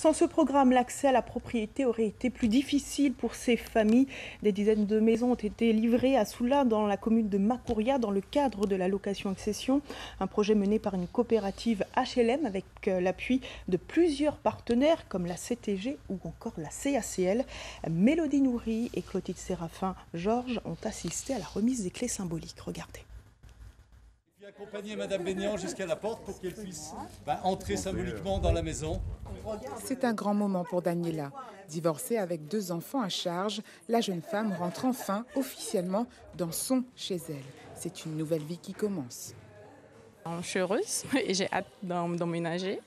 Sans ce programme, l'accès à la propriété aurait été plus difficile pour ces familles. Des dizaines de maisons ont été livrées à Soula, dans la commune de Makuria, dans le cadre de la location-accession. Un projet mené par une coopérative HLM avec l'appui de plusieurs partenaires comme la CTG ou encore la CACL. Mélodie Nourri et Clotilde Séraphin-Georges ont assisté à la remise des clés symboliques. Regardez. J'ai accompagné Madame Bénian jusqu'à la porte pour qu'elle puisse entrer symboliquement dans la maison. C'est un grand moment pour Daniela. Divorcée avec 2 enfants à charge, la jeune femme rentre enfin officiellement dans son chez elle. C'est une nouvelle vie qui commence. Je suis heureuse et j'ai hâte d'emménager.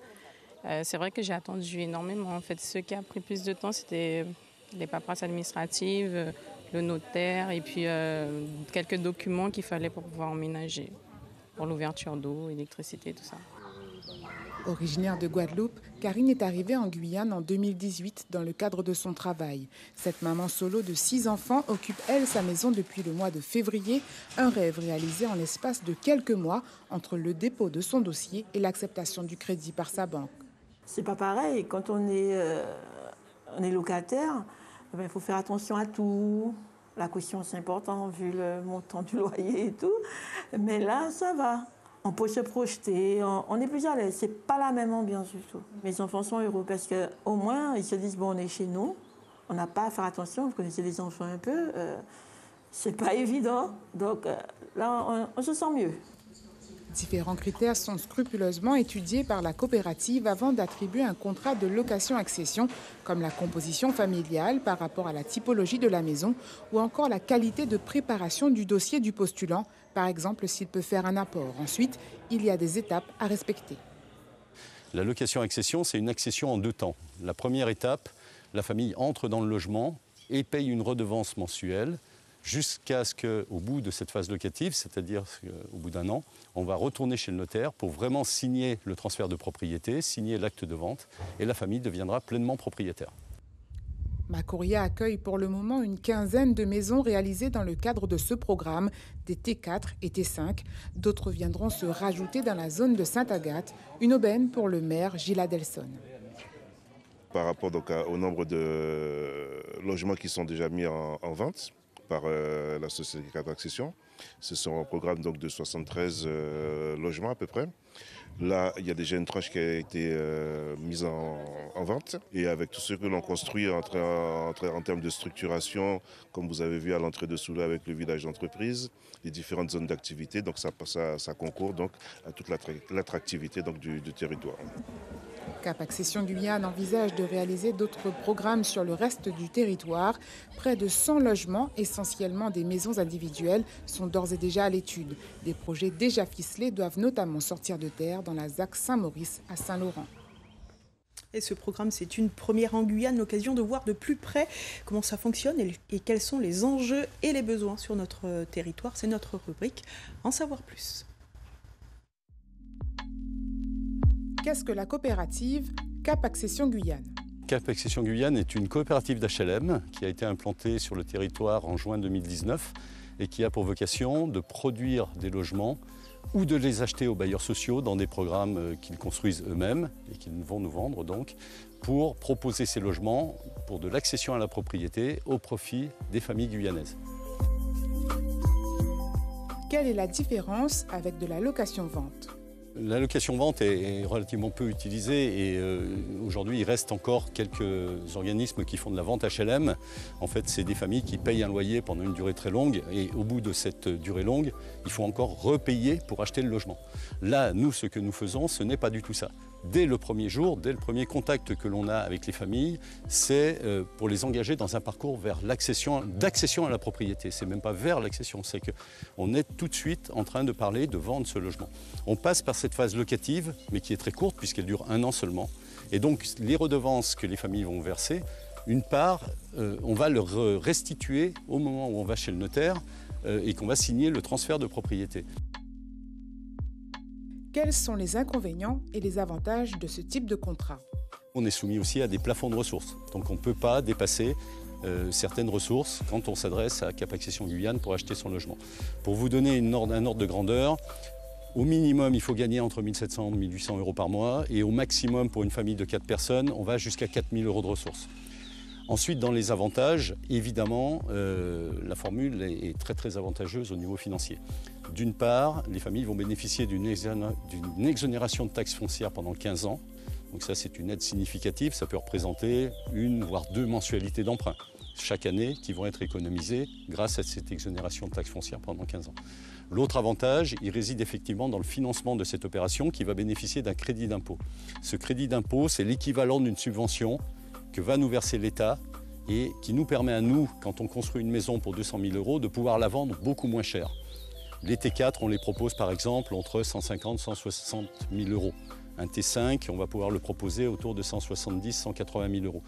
C'est vrai que j'ai attendu énormément. En fait, ce qui a pris plus de temps, c'était les paperasses administratives, le notaire et puis quelques documents qu'il fallait pour pouvoir emménager. Pour l'ouverture d'eau, électricité, tout ça. Originaire de Guadeloupe, Karine est arrivée en Guyane en 2018 dans le cadre de son travail. Cette maman solo de 6 enfants occupe, elle, sa maison depuis le mois de février. Un rêve réalisé en l'espace de quelques mois entre le dépôt de son dossier et l'acceptation du crédit par sa banque. C'est pas pareil. Quand on est locataire, il faut faire attention à tout. La caution, c'est important vu le montant du loyer et tout. Mais là, ça va. On peut se projeter, on est plus à l'aise. C'est pas la même ambiance du tout. Mes enfants sont heureux parce qu'au moins, ils se disent, bon, on est chez nous. On n'a pas à faire attention. Vous connaissez les enfants un peu. C'est pas évident. Donc là, on se sent mieux. Différents critères sont scrupuleusement étudiés par la coopérative avant d'attribuer un contrat de location-accession, comme la composition familiale par rapport à la typologie de la maison ou encore la qualité de préparation du dossier du postulant, par exemple s'il peut faire un apport. Ensuite, il y a des étapes à respecter. La location-accession, c'est une accession en 2 temps. La première étape, la famille entre dans le logement et paye une redevance mensuelle, jusqu'à ce qu'au bout de cette phase locative, c'est-à-dire au bout d'1 an, on va retourner chez le notaire pour vraiment signer le transfert de propriété, signer l'acte de vente, et la famille deviendra pleinement propriétaire. Makuria accueille pour le moment une quinzaine de maisons réalisées dans le cadre de ce programme, des T4 et T5. D'autres viendront se rajouter dans la zone de Sainte-Agathe, une aubaine pour le maire Gilles Adelson. Par rapport donc, au nombre de logements qui sont déjà mis en vente par la société 4 Accession. Ce sont un programme donc, de 73 logements à peu près. Là, il y a déjà une tranche qui a été mise en vente. Et avec tout ce que l'on construit en termes de structuration, comme vous avez vu à l'entrée de Soula avec le village d'entreprise, les différentes zones d'activité, donc ça concourt donc à toute l'attractivité du territoire. Cap Accession Guyane envisage de réaliser d'autres programmes sur le reste du territoire. Près de 100 logements, essentiellement des maisons individuelles, sont d'ores et déjà à l'étude. Des projets déjà ficelés doivent notamment sortir de terre dans la ZAC Saint-Maurice à Saint-Laurent. Et ce programme, c'est une première en Guyane, l'occasion de voir de plus près comment ça fonctionne et quels sont les enjeux et les besoins sur notre territoire. C'est notre rubrique En savoir plus. Qu'est-ce que la coopérative Cap Accession Guyane? Cap Accession Guyane est une coopérative d'HLM qui a été implantée sur le territoire en juin 2019 et qui a pour vocation de produire des logements ou de les acheter aux bailleurs sociaux dans des programmes qu'ils construisent eux-mêmes et qu'ils vont nous vendre donc pour proposer ces logements pour de l'accession à la propriété au profit des familles guyanaises. Quelle est la différence avec de la location-vente? La location-vente est relativement peu utilisée et aujourd'hui il reste encore quelques organismes qui font de la vente HLM. En fait, c'est des familles qui payent un loyer pendant une durée très longue et au bout de cette durée longue, il faut encore repayer pour acheter le logement. Là, nous, ce que nous faisons, ce n'est pas du tout ça. Dès le premier jour, dès le premier contact que l'on a avec les familles, c'est pour les engager dans un parcours vers d'accession à la propriété. C'est même pas vers l'accession, c'est qu'on est tout de suite en train de parler de vendre ce logement. On passe par cette phase locative, mais qui est très courte puisqu'elle dure 1 an seulement. Et donc les redevances que les familles vont verser, une part, on va leur restituer au moment où on va chez le notaire et qu'on va signer le transfert de propriété. Quels sont les inconvénients et les avantages de ce type de contrat? On est soumis aussi à des plafonds de ressources. Donc on ne peut pas dépasser certaines ressources quand on s'adresse à Cap Accession Guyane pour acheter son logement. Pour vous donner un ordre de grandeur, Au minimum, il faut gagner entre 1 700 et 1 800 euros par mois. Et au maximum, pour une famille de 4 personnes, on va jusqu'à 4 000 euros de ressources. Ensuite, dans les avantages, évidemment, la formule est très très avantageuse au niveau financier. D'une part, les familles vont bénéficier d'une exonération de taxes foncières pendant 15 ans. Donc ça, c'est une aide significative. Ça peut représenter 1 voire 2 mensualités d'emprunt chaque année qui vont être économisées grâce à cette exonération de taxes foncières pendant 15 ans. L'autre avantage, il réside effectivement dans le financement de cette opération qui va bénéficier d'un crédit d'impôt. Ce crédit d'impôt, c'est l'équivalent d'une subvention que va nous verser l'État et qui nous permet à nous, quand on construit une maison pour 200 000 euros, de pouvoir la vendre beaucoup moins cher. Les T4, on les propose par exemple entre 150 000 et 160 000 euros. Un T5, on va pouvoir le proposer autour de 170 000 à 180 000 euros.